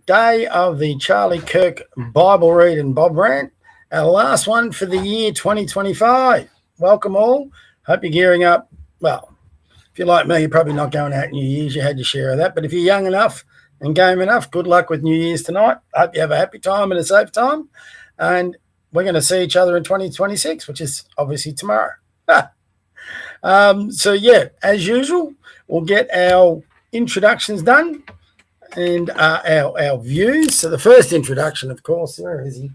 day of the Charlie Kirk Bible Read and Bob Rant, our last one for the year 2025. Welcome all. Hope you're gearing up. Well, if you're like me, you're probably not going out New Year's. You had your share of that. But if you're young enough and game enough, good luck with New Year's tonight. Hope you have a happy time and a safe time. And we're going to see each other in 2026, which is obviously tomorrow. As usual, we'll get our introductions done and our views. So the first introduction, of course, where is he?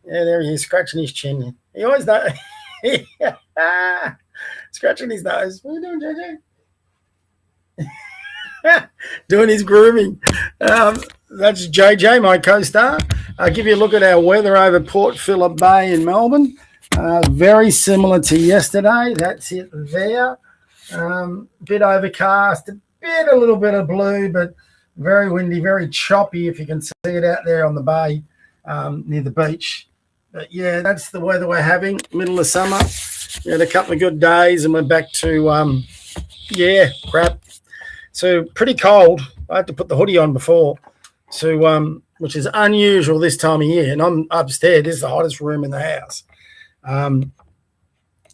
Yeah, there he is, scratching his chin. He always knows. Scratching his nose. What are you doing, JJ? Doing his grooming. That's JJ, my co-star. I'll give you a look at our weather over Port Phillip Bay in Melbourne. Very similar to yesterday. That's it there. Bit overcast, a little bit of blue, but very windy, very choppy if you can see it out there on the bay near the beach. But yeah, that's the weather we're having, middle of summer. We had a couple of good days and we're back to, crap. So pretty cold. I had to put the hoodie on before, which is unusual this time of year. And I'm upstairs. This is the hottest room in the house. And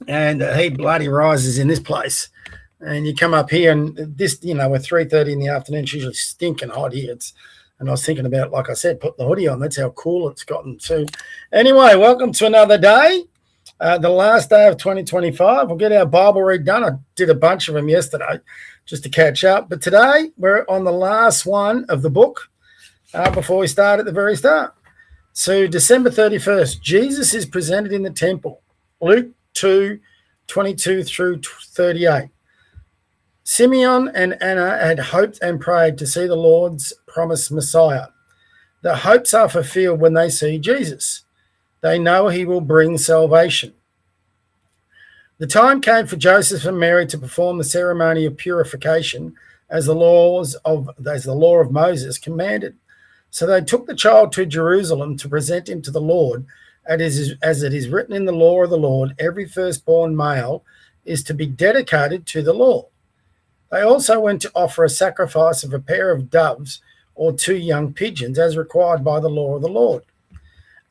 the heat bloody rises in this place. And you come up here and this, we're 3:30 in the afternoon. It's usually stinking hot here. And I was thinking about, like I said, put the hoodie on. That's how cool it's gotten. So anyway, welcome to another day, the last day of 2025. We'll get our Bible read done. I did a bunch of them yesterday just to catch up. But today we're on the last one of the book before we start at the very start. So December 31st, Jesus is presented in the temple. Luke 2:22 through 38. Simeon and Anna had hoped and prayed to see the Lord's promised Messiah. Their hopes are fulfilled when they see Jesus. They know he will bring salvation. The time came for Joseph and Mary to perform the ceremony of purification as the law of Moses commanded. So they took the child to Jerusalem to present him to the Lord. As it is written in the law of the Lord, every firstborn male is to be dedicated to the Lord. They also went to offer a sacrifice of a pair of doves or 2 young pigeons as required by the law of the Lord.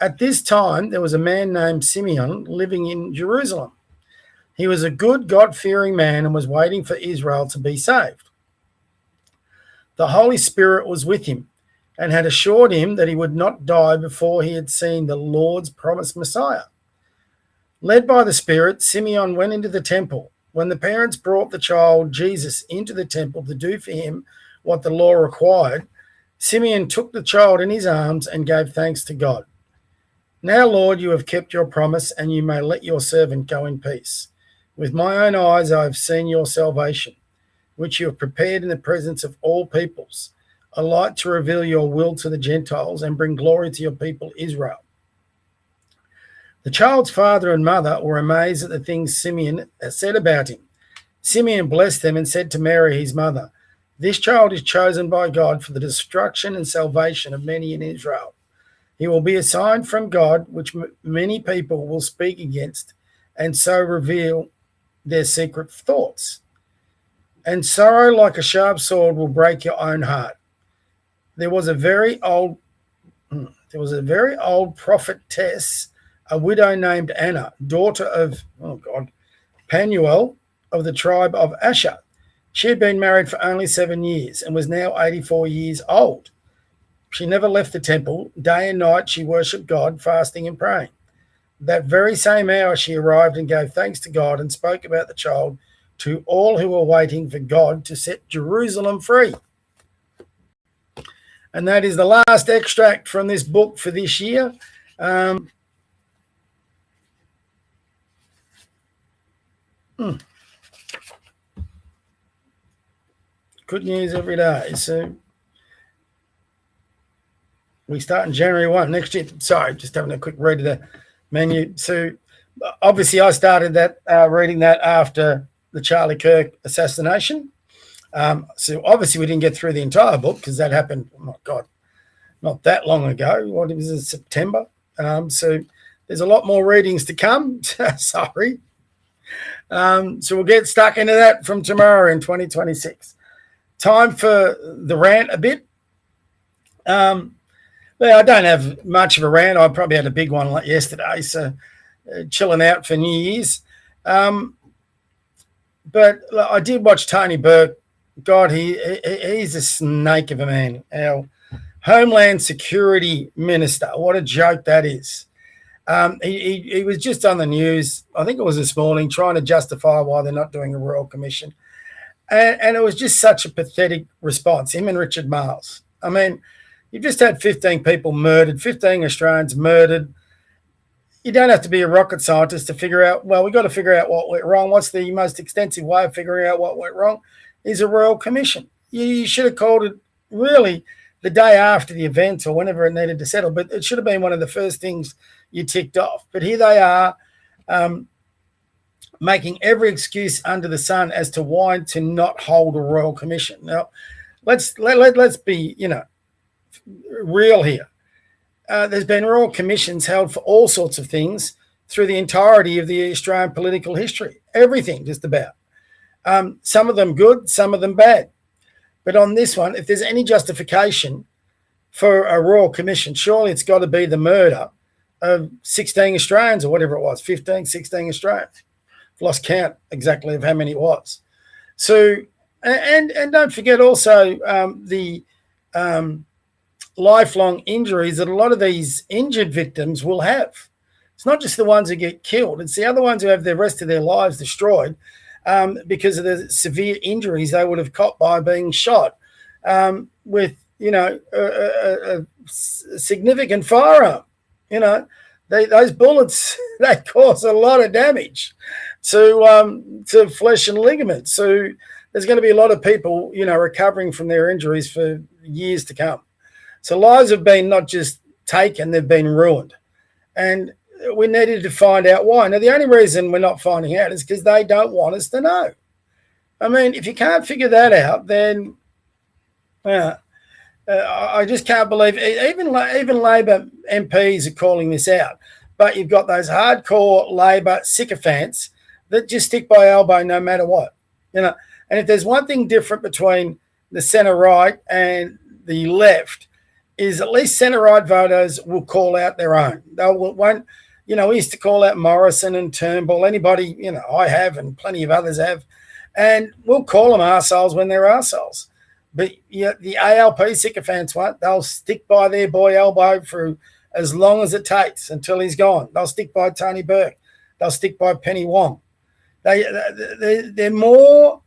At this time, there was a man named Simeon living in Jerusalem. He was a good, God-fearing man and was waiting for Israel to be saved. The Holy Spirit was with him and had assured him that he would not die before he had seen the Lord's promised Messiah. Led by the Spirit, Simeon went into the temple. When the parents brought the child Jesus into the temple to do for him what the law required, Simeon took the child in his arms and gave thanks to God. Now, Lord, you have kept your promise, and you may let your servant go in peace. With my own eyes I have seen your salvation, which you have prepared in the presence of all peoples, a light to reveal your will to the Gentiles and bring glory to your people Israel. The child's father and mother were amazed at the things Simeon said about him. Simeon blessed them and said to Mary, his mother, "This child is chosen by God for the destruction and salvation of many in Israel. He will be a sign from God, which many people will speak against, and so reveal their secret thoughts. And sorrow like a sharp sword will break your own heart." There was a very old prophetess, a widow named Anna, daughter of Penuel of the tribe of Asher. She had been married for only 7 years and was now 84 years old. She never left the temple. Day and night she worshipped God, fasting and praying. That very same hour she arrived and gave thanks to God and spoke about the child to all who were waiting for God to set Jerusalem free. And that is the last extract from this book for this year. Good news every day. So we start in January 1 next year. Sorry, just having a quick read of the menu. So obviously I started that reading that after the Charlie Kirk assassination. So obviously we didn't get through the entire book because that happened, oh my God, not that long ago. What was it, September? So there's a lot more readings to come. Sorry. So we'll get stuck into that from tomorrow in 2026. Time for the rant a bit. Well, I don't have much of a rant. I probably had a big one like yesterday, so chilling out for New Year's. Um, but I did watch Tony Burke. God, he's a snake of a man. Our Homeland Security Minister. What a joke that is. He was just on the news, I think it was this morning, trying to justify why they're not doing a Royal Commission. And it was just such a pathetic response, him and Richard Marles. I mean, you've just had 15 people murdered, 15 Australians murdered. You don't have to be a rocket scientist to figure out, well, we've got to figure out what went wrong. What's the most extensive way of figuring out what went wrong? Is a Royal Commission. You should have called it really the day after the event or whenever it needed to settle, but it should have been one of the first things you ticked off. But here they are, making every excuse under the sun as to why to not hold a Royal Commission. Now, let's be, real here. There's been Royal Commissions held for all sorts of things through the entirety of the Australian political history. Everything, just about. Some of them good, some of them bad. But on this one, if there's any justification for a Royal Commission, surely it's got to be the murder of 16 Australians or whatever it was, 15, 16 Australians. I've lost count exactly of how many it was. So, and don't forget also the lifelong injuries that a lot of these injured victims will have. It's not just the ones who get killed. It's the other ones who have the rest of their lives destroyed because of the severe injuries they would have caught by being shot with, a significant firearm. Those bullets, they cause a lot of damage to flesh and ligaments. So there's going to be a lot of people, recovering from their injuries for years to come. So lives have been not just taken, they've been ruined. And we needed to find out why. Now, the only reason we're not finding out is because they don't want us to know. I mean, if you can't figure that out, then I just can't believe even Labor MPs are calling this out. But you've got those hardcore Labor sycophants that just stick by elbow no matter what. And if there's one thing different between the centre right and the left, is at least centre right voters will call out their own. They won't. We used to call out Morrison and Turnbull. Anybody, I have and plenty of others have, and we'll call them arseholes when they're arseholes. But the ALP sycophants won't. They'll stick by their boy Elbow for as long as it takes until he's gone. They'll stick by Tony Burke. They'll stick by Penny Wong. They're more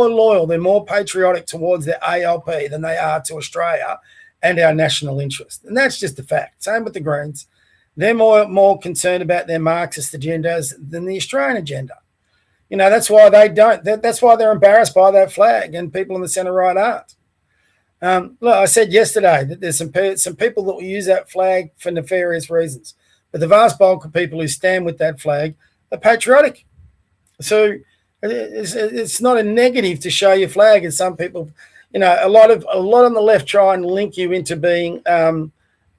loyal. They're more patriotic towards the ALP than they are to Australia and our national interest. And that's just a fact. Same with the Greens. They're more concerned about their Marxist agendas than the Australian agenda. That's why they don't. That's why they're embarrassed by that flag, and people in the centre right aren't. Look, I said yesterday that there's some people that will use that flag for nefarious reasons, but the vast bulk of people who stand with that flag are patriotic. So it's not a negative to show your flag, as some people, a lot on the left try and link you into being a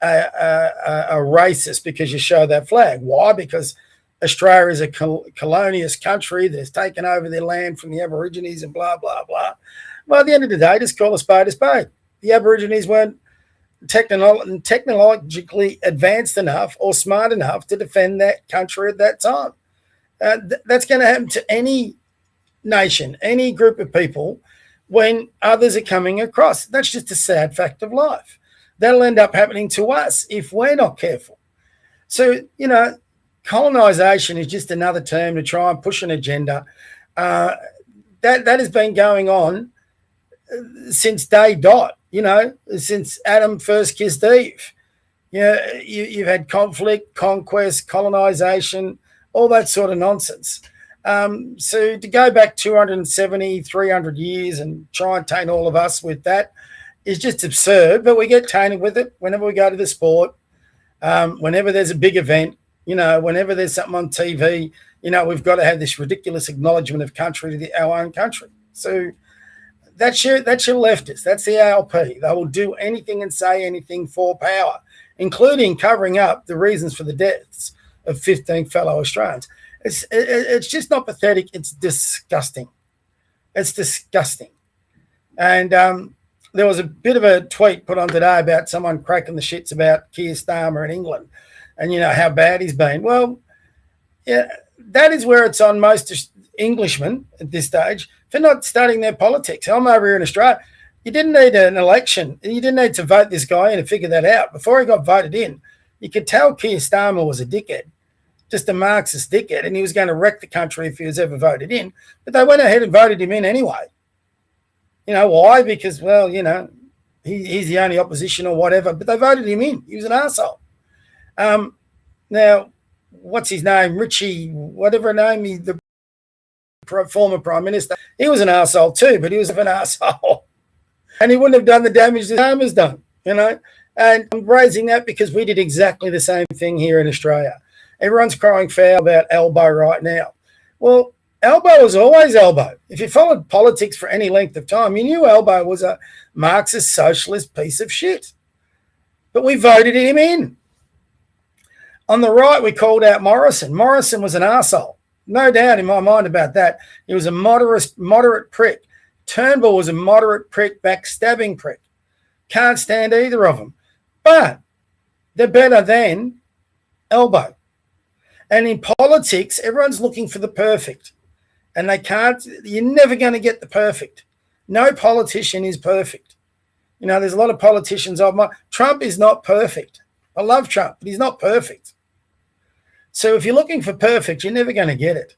racist because you show that flag. Why? Because Australia is a colonialist country that's taken over their land from the Aborigines and blah, blah, blah. Well, at the end of the day, just call a spade a spade. The Aborigines weren't technologically advanced enough or smart enough to defend that country at that time. That's going to happen to any nation, any group of people when others are coming across. That's just a sad fact of life. That'll end up happening to us if we're not careful. So, colonisation is just another term to try and push an agenda. That has been going on since day dot, since Adam first kissed Eve. You've had conflict, conquest, colonisation, all that sort of nonsense. So to go back 270, 300 years and try and taint all of us with that is just absurd, but we get tainted with it whenever we go to the sport, whenever there's a big event, whenever there's something on TV, we've got to have this ridiculous acknowledgement of country to our own country. So that's your leftists. That's the ALP. They will do anything and say anything for power, including covering up the reasons for the deaths of 15 fellow Australians. It's just not pathetic. It's disgusting. It's disgusting. And there was a bit of a tweet put on today about someone cracking the shits about Keir Starmer in England and, how bad he's been. Well, yeah, that is where it's on most Englishmen at this stage for not studying their politics. I'm over here in Australia. You didn't need an election. You didn't need to vote this guy in and figure that out. Before he got voted in, you could tell Keir Starmer was a dickhead, just a Marxist dickhead, and he was going to wreck the country if he was ever voted in. But they went ahead and voted him in anyway. Why? Because, well, he's the only opposition or whatever, but they voted him in. He was an arsehole. Now, what's his name? Richie, whatever name, the former Prime Minister, he was an arsehole too, but he was an arsehole. And he wouldn't have done the damage that Starmer's done, And I'm raising that because we did exactly the same thing here in Australia. Everyone's crying foul about Albo right now. Well, Albo was always Albo. If you followed politics for any length of time, you knew Albo was a Marxist socialist piece of shit. But we voted him in. On the right, we called out Morrison. Morrison was an arsehole. No doubt in my mind about that. He was a moderate prick. Turnbull was a moderate prick, backstabbing prick. Can't stand either of them. But they're better than Albo. And in politics, everyone's looking for the perfect. And you're never going to get the perfect. No politician is perfect. There's a lot of politicians Trump is not perfect. I love Trump, but he's not perfect. So if you're looking for perfect, you're never going to get it.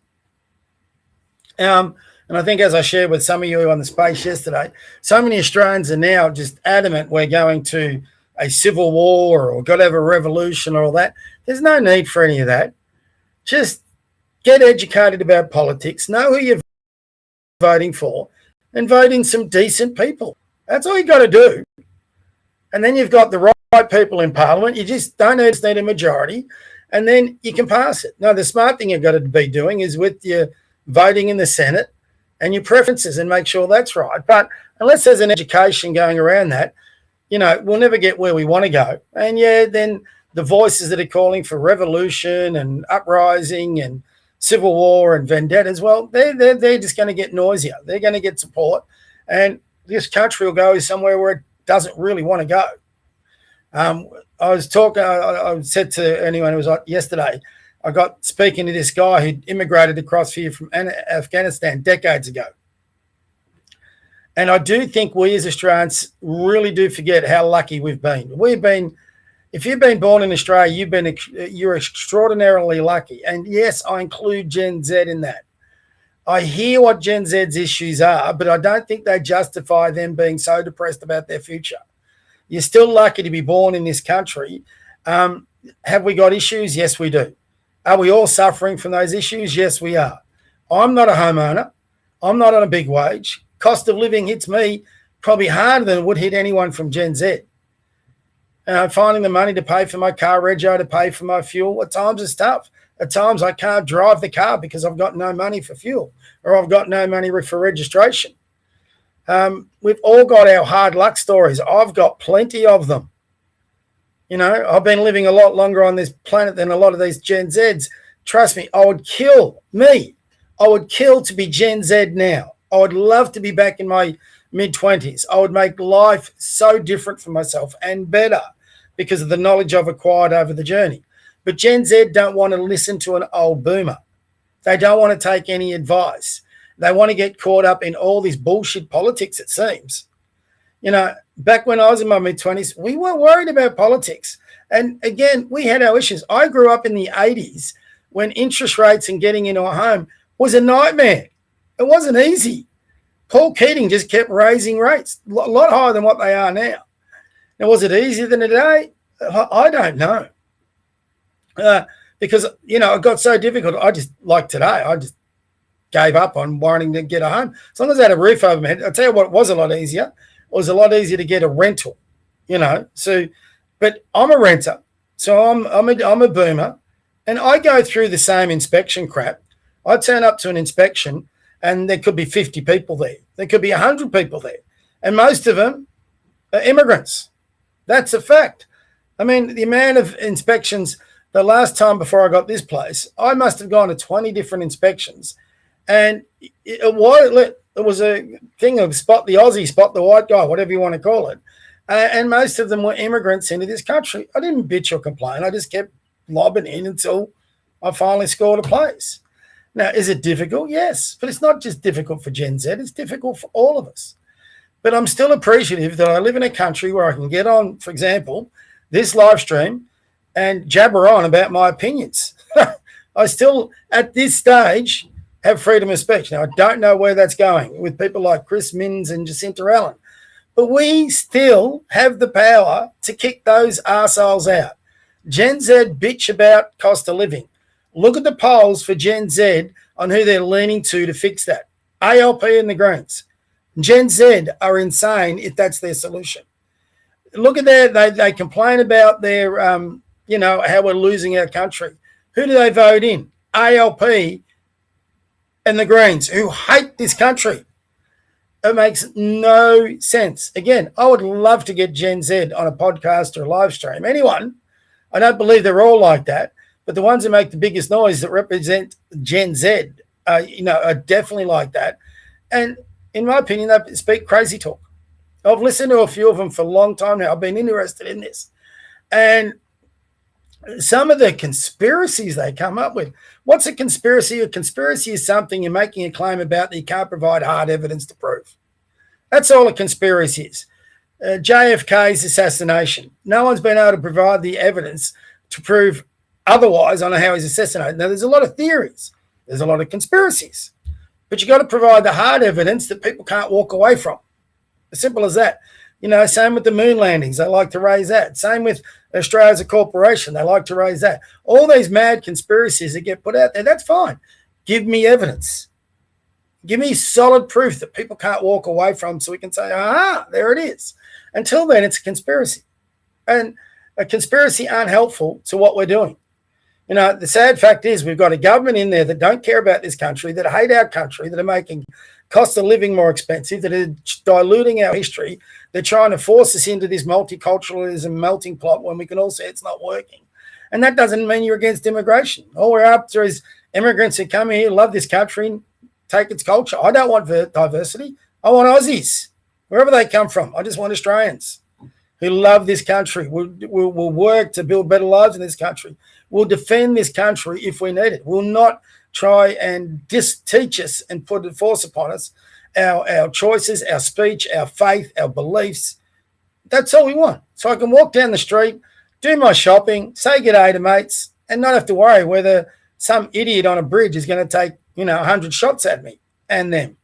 And I think, as I shared with some of you on the space yesterday, so many Australians are now just adamant we're going to a civil war or got to have a revolution or all that. There's no need for any of that. Just get educated about politics, know who you're voting for, and vote in some decent people. That's all you got to do. And then you've got the right people in Parliament. You just don't need a majority, and then you can pass it. Now, the smart thing you've got to be doing is with your voting in the Senate and your preferences and make sure that's right. But unless there's an education going around that, we'll never get where we want to go. And, then the voices that are calling for revolution and uprising and civil war and vendettas, well, they're just going to get noisier. They're going to get support, and this country will go somewhere where it doesn't really want to go. I said to anyone who was on yesterday, I got speaking to this guy who immigrated across here from Afghanistan decades ago. And I do think we as Australians really do forget how lucky we've been. If you've been born in Australia, you're extraordinarily lucky. And yes, I include Gen Z in that. I hear what Gen Z's issues are, but I don't think they justify them being so depressed about their future. You're still lucky to be born in this country. Have we got issues? Yes, we do. Are we all suffering from those issues? Yes, we are. I'm not a homeowner. I'm not on a big wage. Cost of living hits me probably harder than it would hit anyone from Gen Z. Finding the money to pay for my car rego, to pay for my fuel, at times it's tough. At times I can't drive the car because I've got no money for fuel or I've got no money for registration. We've all got our hard luck stories. I've got plenty of them. I've been living a lot longer on this planet than a lot of these Gen Zs. Trust me, I would kill to be Gen Z now. I would love to be back in my mid-20s. I would make life so different for myself and better because of the knowledge I've acquired over the journey. But Gen Z don't want to listen to an old boomer. They don't want to take any advice. They want to get caught up in all this bullshit politics, it seems. Back when I was in my mid-20s, we weren't worried about politics. And again, we had our issues. I grew up in the 80s when interest rates and getting into a home was a nightmare. It wasn't easy. Paul Keating just kept raising rates, a lot higher than what they are now. Now, was it easier than today? I don't know. Because, it got so difficult. I just gave up on wanting to get a home. As long as I had a roof over my head, I'll tell you what, it was a lot easier. It was a lot easier to get a rental, So, but I'm a renter, so I'm a boomer, and I go through the same inspection crap. I turn up to an inspection, and there could be 50 people there. There could be 100 people there, and most of them are immigrants. That's a fact. I mean, the amount of inspections, the last time before I got this place, I must have gone to 20 different inspections. And, it was a thing of spot the Aussie, spot the white guy, whatever you want to call it. And most of them were immigrants into this country. I didn't bitch or complain. I just kept lobbing in until I finally scored a place. Now, is it difficult? Yes, but it's not just difficult for Gen Z. It's difficult for all of us. But I'm still appreciative that I live in a country where I can get on, for example, this live stream and jabber on about my opinions. I still, at this stage, have freedom of speech. Now, I don't know where that's going with people like Chris Minns and Jacinta Allen, but we still have the power to kick those arseholes out. Gen Z bitch about cost of living. Look at the polls for Gen Z on who they're leaning to fix that. ALP and the Greens. Gen Z are insane if that's their solution. Look at that. They complain about their, how we're losing our country. Who do they vote in? ALP and the Greens, who hate this country. It makes no sense. Again, I would love to get Gen Z on a podcast or a live stream. Anyone. I don't believe they're all like that, but the ones who make the biggest noise that represent Gen Z, are definitely like that. And in my opinion, they speak crazy talk. I've listened to a few of them for a long time now. I've been interested in this. And some of the conspiracies they come up with. What's a conspiracy? A conspiracy is something you're making a claim about that you can't provide hard evidence to prove. That's all a conspiracy is. JFK's assassination. No one's been able to provide the evidence to prove otherwise on how he's assassinated. Now, there's a lot of theories. There's a lot of conspiracies. But you've got to provide the hard evidence that people can't walk away from. As simple as that. Same with the moon landings. They like to raise that. Same with Australia as a corporation. They like to raise that. All these mad conspiracies that get put out there, that's fine. Give me evidence. Give me solid proof that people can't walk away from so we can say, there it is. Until then, it's a conspiracy. And a conspiracy aren't helpful to what we're doing. The sad fact is we've got a government in there that don't care about this country, that hate our country, that are making cost of living more expensive, that are diluting our history. They're trying to force us into this multiculturalism melting pot when we can all say it's not working. And that doesn't mean you're against immigration. All we're after is immigrants who come here, love this country, and take its culture. I don't want diversity. I want Aussies, wherever they come from. I just want Australians who love this country, will work to build better lives in this country. We'll defend this country if we need it. We'll not try and teach us and force upon us our choices, our speech, our faith, our beliefs. That's all we want. So I can walk down the street, do my shopping, say good day to mates, and not have to worry whether some idiot on a bridge is going to take, 100 shots at me and them.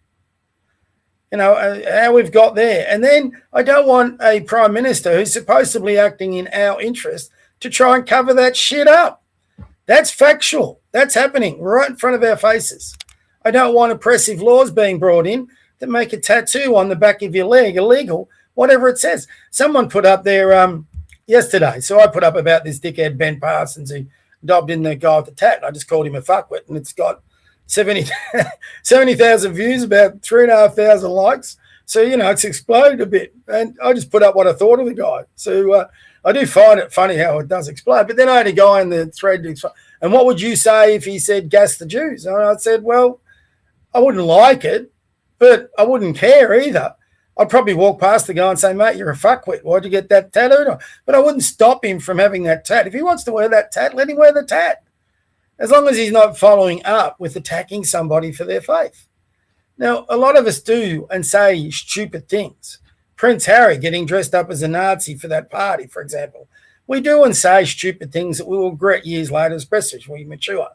How we've got there. And then I don't want a prime minister who's supposedly acting in our interest to try and cover that shit up. That's factual. That's happening right in front of our faces. I don't want oppressive laws being brought in that make a tattoo on the back of your leg illegal, whatever it says. Someone put up there yesterday. So I put up about this dickhead Ben Parsons who dobbed in the guy with the tat. I just called him a fuckwit, and it's got 70,000 views, about 3,500 likes. So, it's exploded a bit. And I just put up what I thought of the guy. So I do find it funny how it does explode. But then I had a guy in the thread, and what would you say if he said gas the Jews? And I said, well, I wouldn't like it, but I wouldn't care either. I'd probably walk past the guy and say, mate, you're a fuckwit. Why'd you get that tattooed on? But I wouldn't stop him from having that tat. If he wants to wear that tat, let him wear the tat. As long as he's not following up with attacking somebody for their faith. Now, a lot of us do and say stupid things. Prince Harry getting dressed up as a Nazi for that party, for example. We do and say stupid things that we will regret years later, especially as we mature.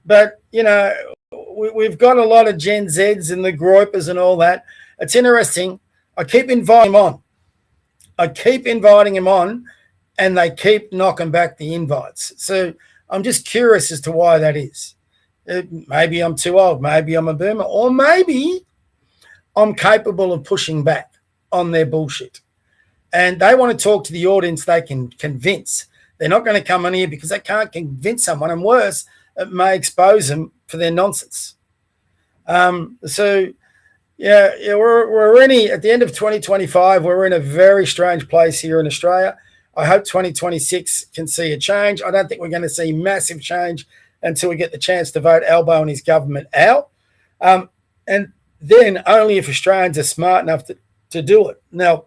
But, we've got a lot of Gen Zs and the gropers and all that. It's interesting. I keep inviting him on, and they keep knocking back the invites. So I'm just curious as to why that is. Maybe I'm too old. Maybe I'm a boomer. Or maybe I'm capable of pushing back on their bullshit. And they want to talk to the audience they can convince. They're not going to come on here because they can't convince someone. And worse, it may expose them for their nonsense. We're at the end of 2025. We're in a very strange place here in Australia. I hope 2026 can see a change. I don't think we're going to see massive change until we get the chance to vote Albo and his government out. And then only if Australians are smart enough to do it. Now,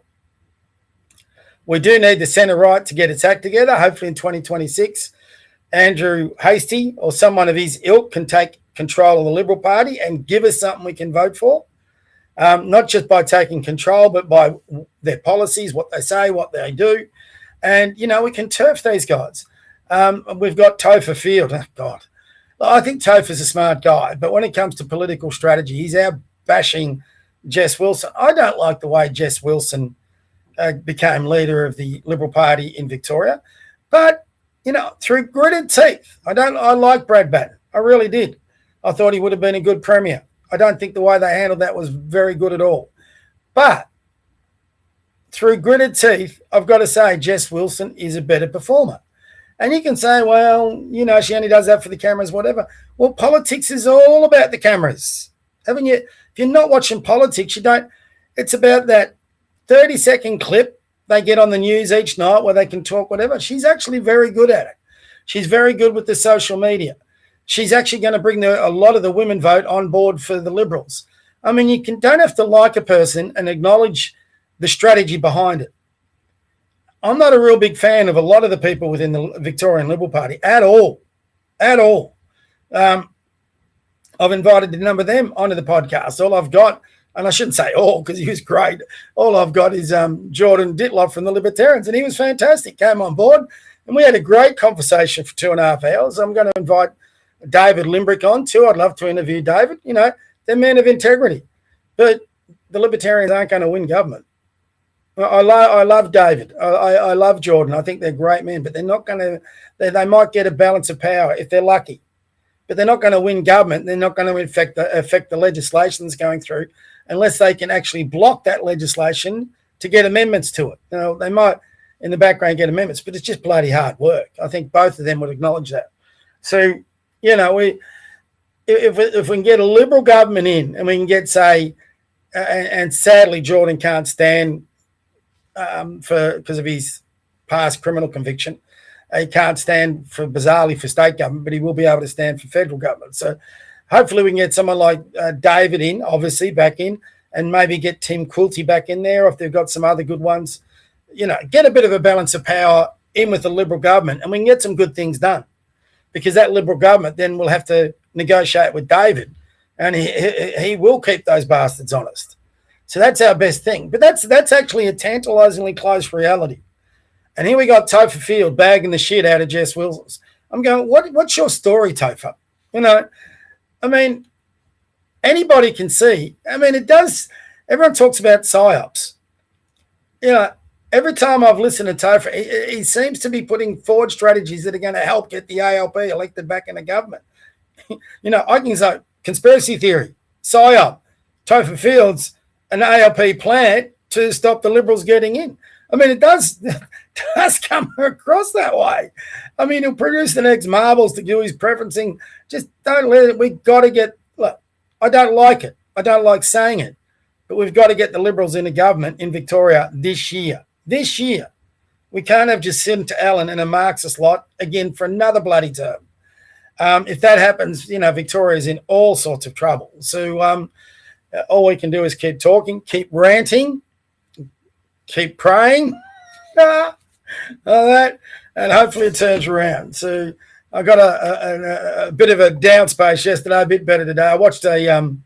we do need the centre-right to get its act together. Hopefully in 2026, Andrew Hastie or someone of his ilk can take control of the Liberal Party and give us something we can vote for. Not just by taking control, but by their policies, what they say, what they do. And, we can turf these guys. We've got Topher Field. Oh, God. I think Topher's a smart guy, but when it comes to political strategy, he's out bashing Jess Wilson. I don't like the way Jess Wilson became leader of the Liberal Party in Victoria. But, through gritted teeth, I like Brad Batten. I really did. I thought he would have been a good premier. I don't think the way they handled that was very good at all. But through gritted teeth, I've got to say Jess Wilson is a better performer. And you can say, well, she only does that for the cameras, whatever. Well, politics is all about the cameras. Haven't you? If you're not watching politics, it's about that 30-second clip they get on the news each night where they can talk whatever. She's actually very good at it. She's very good with the social media. She's actually going to bring a lot of the women vote on board for the Liberals. I mean, you don't have to like a person and acknowledge the strategy behind it. I'm not a real big fan of a lot of the people within the Victorian Liberal Party at all. At all. I've invited a number of them onto the podcast. All I've got, and I shouldn't say all because he was great, all I've got is Jordan Ditlov from the Libertarians, and he was fantastic, came on board, and we had a great conversation for 2.5 hours. I'm going to invite David Limbrick on too. I'd love to interview David. They're men of integrity. But the Libertarians aren't going to win government. I love David. I love Jordan. I think they're great men, but they're not going to. They might get a balance of power if they're lucky, but they're not going to win government. They're not going to affect the legislation that's going through unless they can actually block that legislation to get amendments to it. They might in the background get amendments, but it's just bloody hard work. I think both of them would acknowledge that. So if we can get a Liberal government in and we can get, say, and sadly Jordan can't stand because of his past criminal conviction. He can't stand bizarrely for state government, but he will be able to stand for federal government. So hopefully we can get someone like David in, obviously, back in, and maybe get Tim Quilty back in there if they've got some other good ones. Get a bit of a balance of power in with the Liberal government, and we can get some good things done. Because that Liberal government then will have to negotiate with David, and he will keep those bastards honest. So that's our best thing. But that's actually a tantalisingly close reality. And here we got Topher Field bagging the shit out of Jess Wilson. I'm going, what's your story, Topher? I mean, anybody can see. I mean, it does. Everyone talks about psyops. Every time I've listened to Topher, he seems to be putting forward strategies that are going to help get the ALP elected back in the government. I can say conspiracy theory, psyop, Topher Fields, an ALP plant to stop the Liberals getting in. I mean, it does come across that way. I mean, he'll produce the next marbles to do his preferencing. Just don't let it. We've got to get, look, I don't like it. I don't like saying it. But we've got to get the Liberals into government in Victoria this year. This year. We can't have Jacinta Allen and a Marxist lot again for another bloody term. If that happens, Victoria's in all sorts of trouble. So all we can do is keep talking, keep ranting, keep praying, all that, and hopefully it turns around. So I got a bit of a down space yesterday, a bit better today. I watched it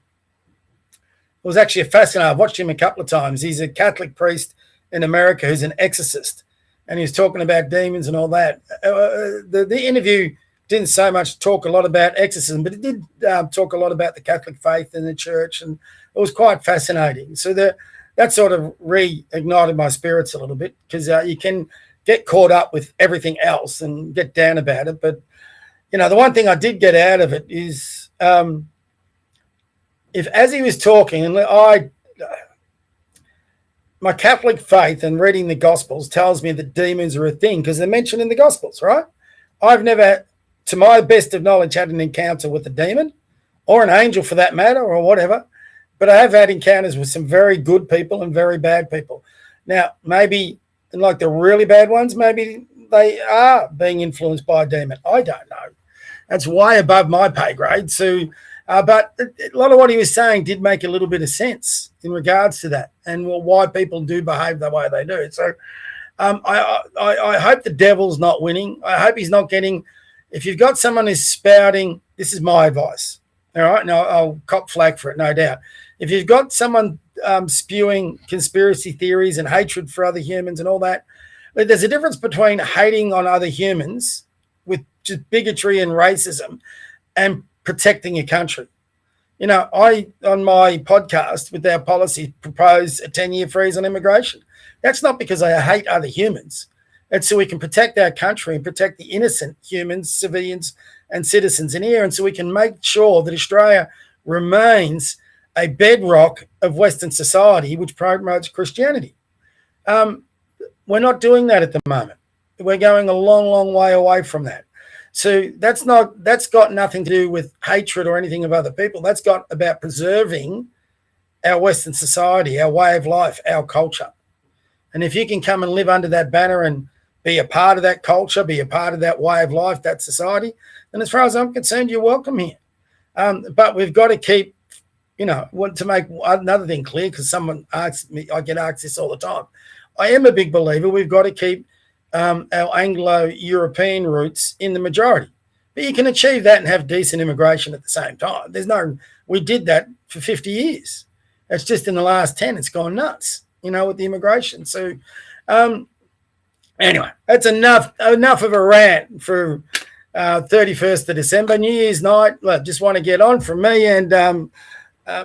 was actually a fascinating. I've watched him a couple of times. He's a Catholic priest in America who's an exorcist, and he's talking about demons and all that. The interview didn't so much talk a lot about exorcism, but it did talk a lot about the Catholic faith in the church, and it was quite fascinating. So that sort of reignited my spirits a little bit, because you can get caught up with everything else and get down about it. But, the one thing I did get out of it is if as he was talking, and my Catholic faith and reading the Gospels tells me that demons are a thing because they're mentioned in the Gospels, right? I've never, to my best of knowledge, had an encounter with a demon or an angel for that matter or whatever, but I have had encounters with some very good people and very bad people. Now, maybe like the really bad ones, maybe they are being influenced by a demon. I don't know. That's way above my pay grade. So But a lot of what he was saying did make a little bit of sense in regards to that and why people do behave the way they do. So I hope the devil's not winning. I hope he's not getting – if you've got someone who's spouting – this is my advice, all right? Now, I'll cop flag for it, no doubt. If you've got someone spewing conspiracy theories and hatred for other humans and all that, but there's a difference between hating on other humans with just bigotry and racism and protecting your country. You know, I, on my podcast with our policy, propose a 10-year freeze on immigration. That's not because I hate other humans. It's so we can protect our country and protect the innocent humans, civilians, and citizens in here, and so we can make sure that Australia remains a bedrock of Western society which promotes Christianity. We're not doing that at the moment. We're going a long, long way away from that. So that's got nothing to do with hatred or anything of other people. That's got about preserving our Western society, our way of life, our culture. And if you can come and live under that banner and be a part of that culture, be a part of that way of life, that society, then as far as I'm concerned, you're welcome here. But we've got to keep, you know, want to make another thing clear, because someone asks me, I get asked this all the time. I am a big believer we've got to keep our Anglo-European roots in the majority. But you can achieve that and have decent immigration at the same time. We did that for 50 years. It's just in the last 10, it's gone nuts, you know, with the immigration. So anyway, that's enough of a rant for 31st of December, New Year's night. Look, just want to get on from me and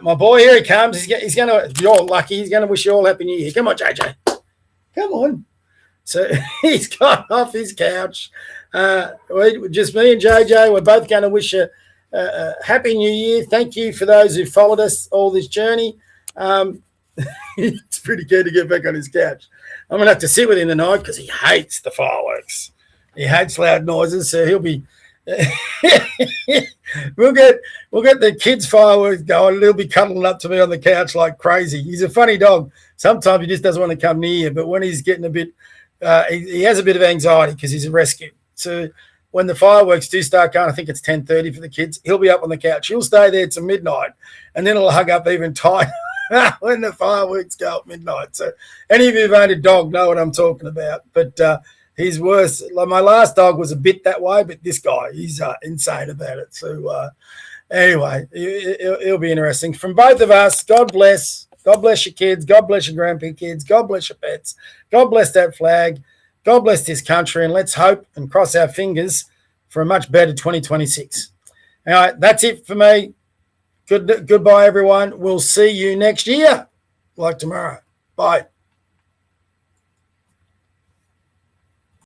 my boy, here he comes. He's going to, if you're lucky, he's going to wish you all Happy New Year. Come on, JJ. Come on. So he's got off his couch. Just me and JJ, we're both going to wish you a Happy New Year. Thank you for those who followed us all this journey. It's pretty good to get back on his couch. I'm going to have to sit with him tonight because he hates the fireworks. He hates loud noises, so he'll be we'll get the kids' fireworks going, and he'll be cuddling up to me on the couch like crazy. He's a funny dog. Sometimes he just doesn't want to come near you, but when he's getting a bit he has a bit of anxiety because he's a rescue. So when the fireworks do start going, I think it's 10:30 for the kids, he'll be up on the couch. He'll stay there till midnight, and then he'll hug up even tighter when the fireworks go at midnight. So any of you who've owned a dog know what I'm talking about. But he's worse. Like my last dog was a bit that way, but this guy, he's insane about it. So anyway, it'll be interesting. From both of us, God bless. God bless your kids. God bless your grandkids. God bless your pets. God bless that flag. God bless this country. And let's hope and cross our fingers for a much better 2026. All right, that's it for me. Goodbye, everyone. We'll see you next year, like tomorrow. Bye.